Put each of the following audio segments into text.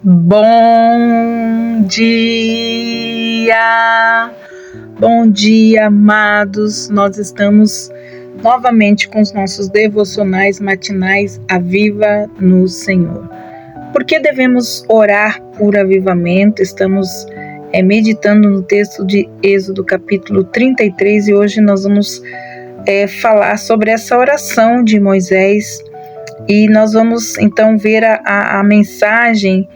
Bom dia, amados. Nós estamos novamente com os nossos devocionais matinais Aviva no Senhor. Por que devemos orar por avivamento? Estamos meditando no texto de Êxodo capítulo 33 e hoje nós vamos falar sobre essa oração de Moisés e nós vamos então ver a mensagem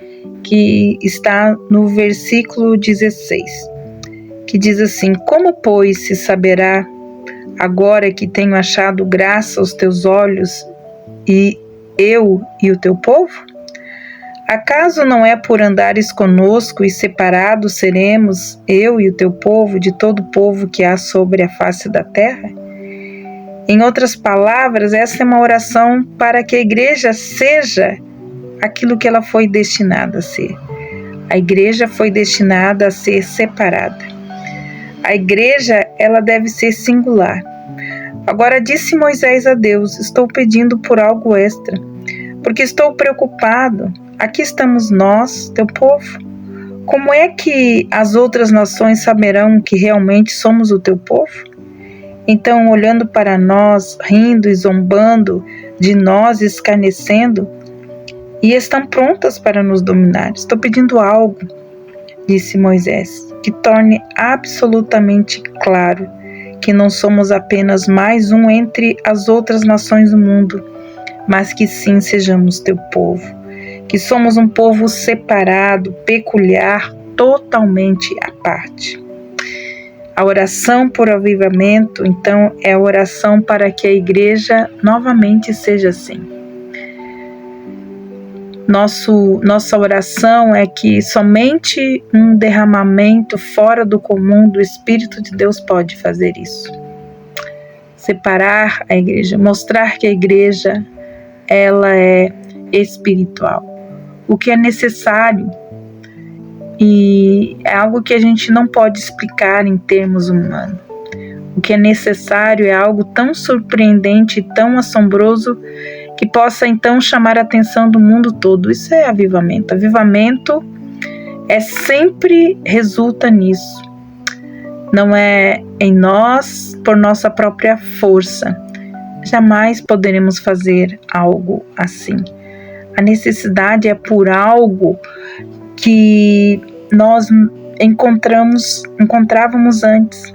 que está no versículo 16, que diz assim: Como, pois, se saberá agora que tenho achado graça aos teus olhos, e eu e o teu povo? Acaso não é por andares conosco e separados seremos eu e o teu povo de todo o povo que há sobre a face da terra? Em outras palavras, essa é uma oração para que a igreja seja aquilo que ela foi destinada a ser. A igreja foi destinada a ser separada. A igreja, ela deve ser singular. Agora disse Moisés a Deus: estou pedindo por algo extra, porque estou preocupado. Aqui estamos nós, teu povo. Como é que as outras nações saberão que realmente somos o teu povo? Então, olhando para nós, rindo e zombando de nós, escarnecendo, e estão prontas para nos dominar. Estou pedindo algo, disse Moisés, que torne absolutamente claro que não somos apenas mais um entre as outras nações do mundo, mas que sim sejamos teu povo, que somos um povo separado, peculiar, totalmente à parte. A oração por avivamento, então, é a oração para que a igreja novamente seja assim. Nossa oração é que somente um derramamento fora do comum do Espírito de Deus pode fazer isso. Separar a igreja, mostrar que a igreja ela é espiritual. O que é necessário e é algo que a gente não pode explicar em termos humanos. O que é necessário é algo tão surpreendente e tão assombroso que possa então chamar a atenção do mundo todo. Isso é avivamento. Avivamento sempre resulta nisso. Não é em nós, por nossa própria força. Jamais poderemos fazer algo assim. A necessidade é por algo que nós encontrávamos antes.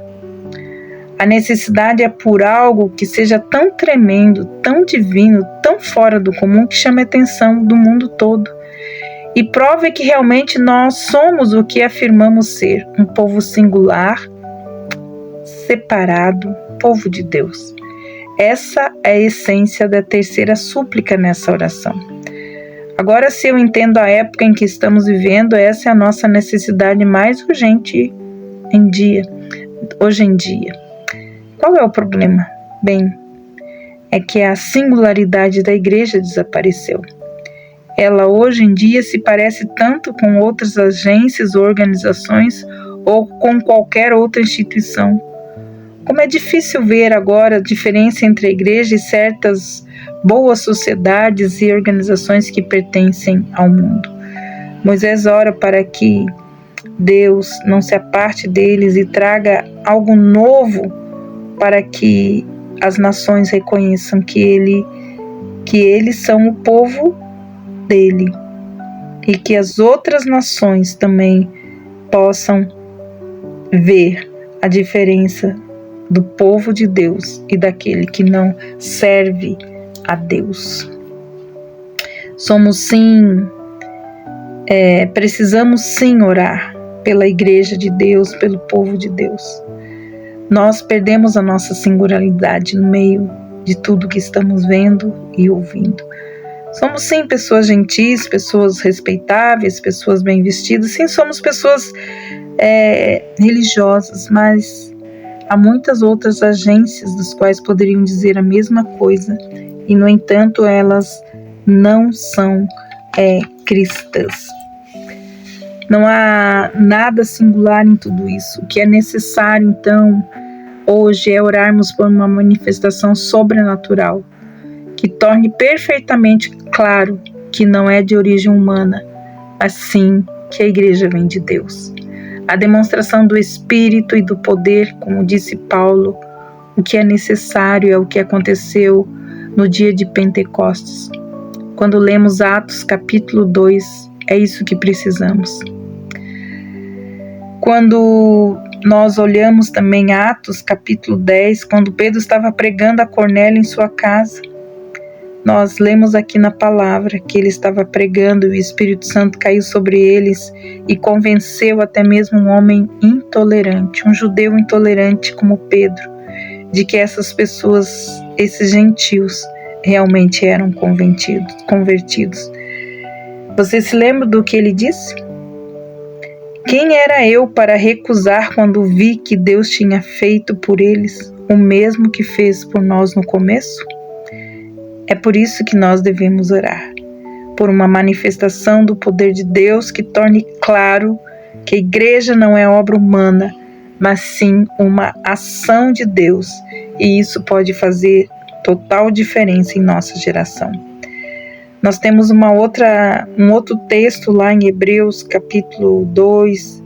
A necessidade é por algo que seja tão tremendo, tão divino, tão fora do comum, que chame a atenção do mundo todo. E prove que realmente nós somos o que afirmamos ser, um povo singular, separado, povo de Deus. Essa é a essência da terceira súplica nessa oração. Agora, se eu entendo a época em que estamos vivendo, essa é a nossa necessidade mais urgente hoje em dia. Qual é o problema? Bem, é que a singularidade da igreja desapareceu. Ela hoje em dia se parece tanto com outras agências ou organizações ou com qualquer outra instituição. Como é difícil ver agora a diferença entre a igreja e certas boas sociedades e organizações que pertencem ao mundo. Moisés ora para que Deus não se aparte deles e traga algo novo para que as nações reconheçam que eles são o povo dele e que as outras nações também possam ver a diferença do povo de Deus e daquele que não serve a Deus. Precisamos sim orar pela igreja de Deus, pelo povo de Deus. Nós perdemos a nossa singularidade no meio de tudo que estamos vendo e ouvindo. Somos sim pessoas gentis, pessoas respeitáveis, pessoas bem vestidas, sim, somos pessoas religiosas, mas há muitas outras agências das quais poderiam dizer a mesma coisa e, no entanto, elas não são cristãs. Não há nada singular em tudo isso. O que é necessário, então, hoje é orarmos por uma manifestação sobrenatural que torne perfeitamente claro que não é de origem humana, assim que a igreja vem de Deus. A demonstração do Espírito e do poder, como disse Paulo, o que é necessário é o que aconteceu no dia de Pentecostes. Quando lemos Atos capítulo 2, é isso que precisamos. Quando nós olhamos também Atos capítulo 10, quando Pedro estava pregando a Cornélio em sua casa, nós lemos aqui na palavra que ele estava pregando e o Espírito Santo caiu sobre eles e convenceu até mesmo um homem intolerante, um judeu intolerante como Pedro, de que essas pessoas, esses gentios, realmente eram convertidos. Você se lembra do que ele disse? Quem era eu para recusar quando vi que Deus tinha feito por eles o mesmo que fez por nós no começo? É por isso que nós devemos orar, por uma manifestação do poder de Deus que torne claro que a igreja não é obra humana, mas sim uma ação de Deus, e isso pode fazer total diferença em nossa geração. Nós temos um outro texto lá em Hebreus capítulo 2,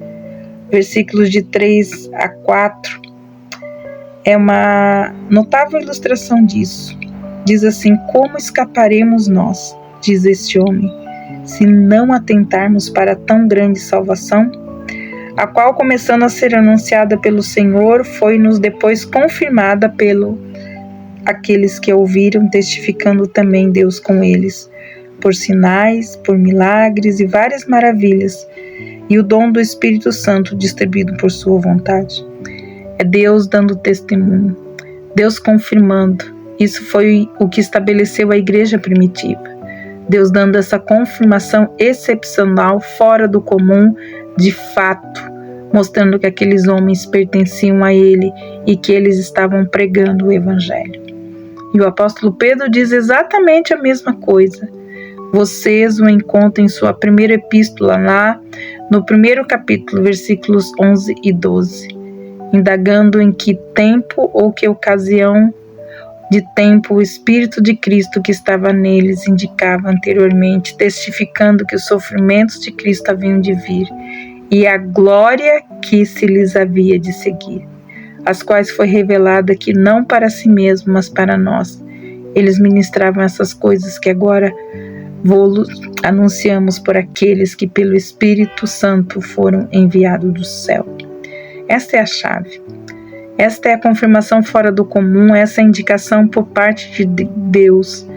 versículos de 3 a 4. É uma notável ilustração disso. Diz assim: como escaparemos nós, diz este homem, se não atentarmos para tão grande salvação, a qual, começando a ser anunciada pelo Senhor, foi-nos depois confirmada pelo aqueles que ouviram, testificando também Deus com eles, por sinais, por milagres e várias maravilhas, e o dom do Espírito Santo distribuído por sua vontade. É Deus dando testemunho, Deus confirmando. Isso foi o que estabeleceu a igreja primitiva. Deus dando essa confirmação excepcional, fora do comum, de fato, mostrando que aqueles homens pertenciam a Ele e que eles estavam pregando o Evangelho. E o apóstolo Pedro diz exatamente a mesma coisa. Vocês o encontram em sua primeira epístola, lá no primeiro capítulo, versículos 11 e 12, indagando em que tempo ou que ocasião de tempo o Espírito de Cristo que estava neles indicava anteriormente, testificando que os sofrimentos de Cristo haviam de vir e a glória que se lhes havia de seguir, as quais foi revelada que não para si mesmo, mas para nós. Eles ministravam essas coisas que agora vos anunciamos por aqueles que pelo Espírito Santo foram enviados do céu. Esta é a chave. Esta é a confirmação fora do comum, essa é a indicação por parte de Deus,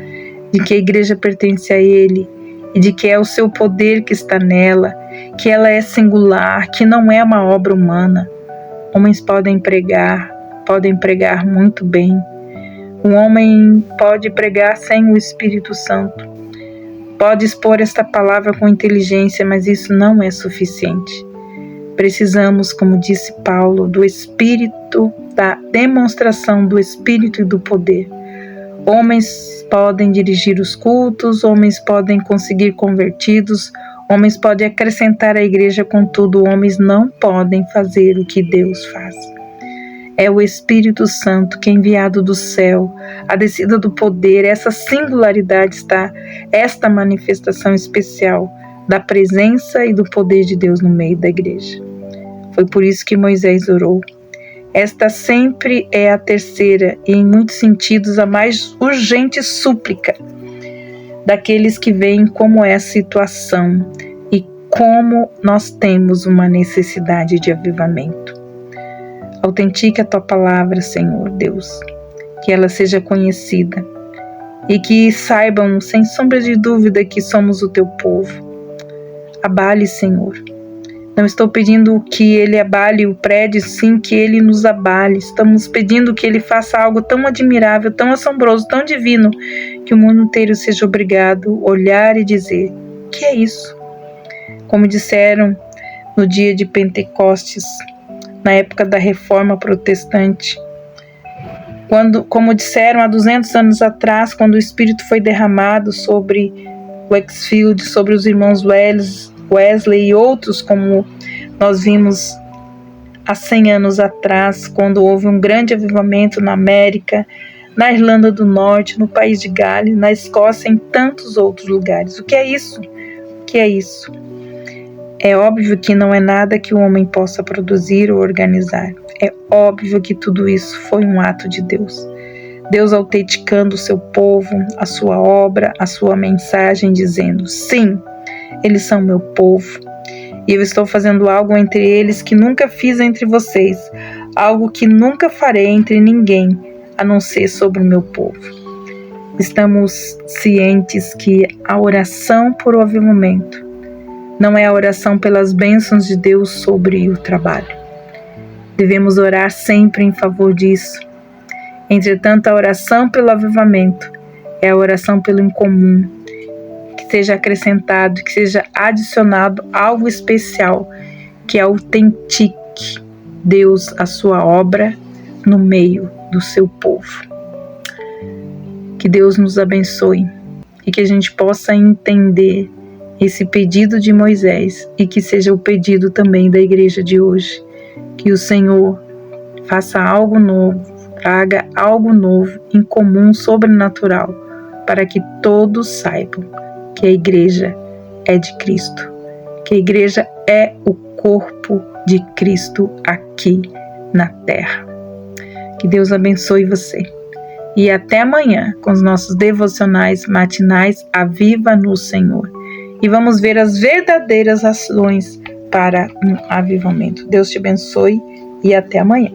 de que a igreja pertence a Ele e de que é o seu poder que está nela, que ela é singular, que não é uma obra humana. Homens podem pregar muito bem. Um homem pode pregar sem o Espírito Santo. Pode expor esta palavra com inteligência, mas isso não é suficiente. Precisamos, como disse Paulo, do Espírito, da demonstração do Espírito e do poder. Homens podem dirigir os cultos, homens podem conseguir convertidos, homens podem acrescentar à igreja, contudo, homens não podem fazer o que Deus faz. É o Espírito Santo que é enviado do céu, a descida do poder, essa singularidade está, esta manifestação especial da presença e do poder de Deus no meio da igreja. Foi por isso que Moisés orou. Esta sempre é a terceira e, em muitos sentidos, a mais urgente súplica daqueles que veem como é a situação e como nós temos uma necessidade de avivamento. Autentica a Tua palavra, Senhor Deus, que ela seja conhecida e que saibam, sem sombra de dúvida, que somos o Teu povo. Abale, Senhor. Não estou pedindo que Ele abale o prédio, sim, que Ele nos abale. Estamos pedindo que Ele faça algo tão admirável, tão assombroso, tão divino, que o mundo inteiro seja obrigado a olhar e dizer: que é isso? Como disseram no dia de Pentecostes, na época da Reforma Protestante, como disseram há 200 anos atrás, quando o Espírito foi derramado sobre Wakefield, sobre os irmãos Wesley e outros, como nós vimos há 100 anos atrás, quando houve um grande avivamento na América, na Irlanda do Norte, no país de Gales, na Escócia, em tantos outros lugares. O que é isso? O que é isso? É óbvio que não é nada que o homem possa produzir ou organizar. É óbvio que tudo isso foi um ato de Deus. Deus autenticando o seu povo, a sua obra, a sua mensagem, dizendo: sim, eles são meu povo. E eu estou fazendo algo entre eles que nunca fiz entre vocês, algo que nunca farei entre ninguém, a não ser sobre o meu povo. Estamos cientes que a oração por o avivamento não é a oração pelas bênçãos de Deus sobre o trabalho. Devemos orar sempre em favor disso. Entretanto, a oração pelo avivamento é a oração pelo incomum, que seja acrescentado, que seja adicionado algo especial, que autentique Deus a sua obra no meio do seu povo. Que Deus nos abençoe e que a gente possa entender esse pedido de Moisés e que seja o pedido também da igreja de hoje. Que o Senhor faça algo novo, traga algo novo, incomum, sobrenatural, para que todos saibam que a igreja é de Cristo, que a igreja é o corpo de Cristo aqui na terra. Que Deus abençoe você. E até amanhã com os nossos devocionais matinais Aviva no Senhor. E vamos ver as verdadeiras ações para um avivamento. Deus te abençoe e até amanhã.